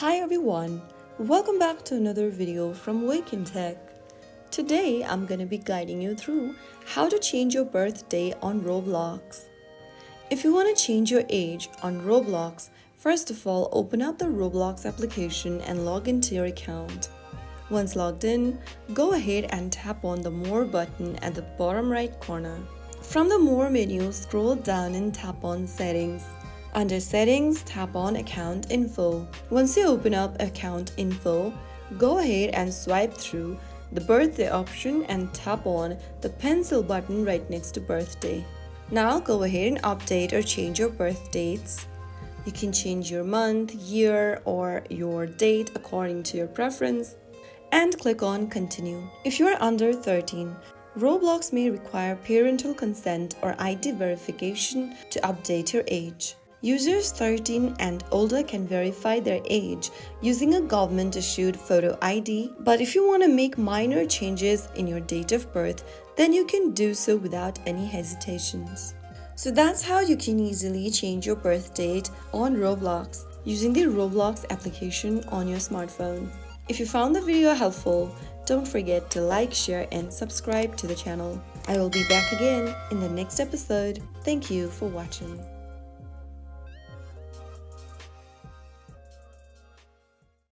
Hi everyone, welcome back to another video from Wake&Tech. Today I'm gonna be guiding you through how to change your birthday on Roblox. If you want to change your age on Roblox, first of all open up the Roblox application and log into your account. Once logged in, go ahead and tap on the More button at the bottom right corner. From the More menu, scroll down and tap on Settings. Under Settings, tap on Account Info. Once you open up Account Info, go ahead and swipe through the birthday option and tap on the pencil button right next to birthday. Now go ahead and update or change your birth dates. You can change your month, year, or your date according to your preference and click on Continue. If you are under 13, Roblox may require parental consent or ID verification to update your age. Users 13 and older can verify their age using a government-issued photo ID, but if you want to make minor changes in your date of birth, then you can do so without any hesitations. So that's how you can easily change your birth date on Roblox using the Roblox application on your smartphone. If you found the video helpful, don't forget to like, share, and subscribe to the channel. I will be back again in the next episode. Thank you for watching.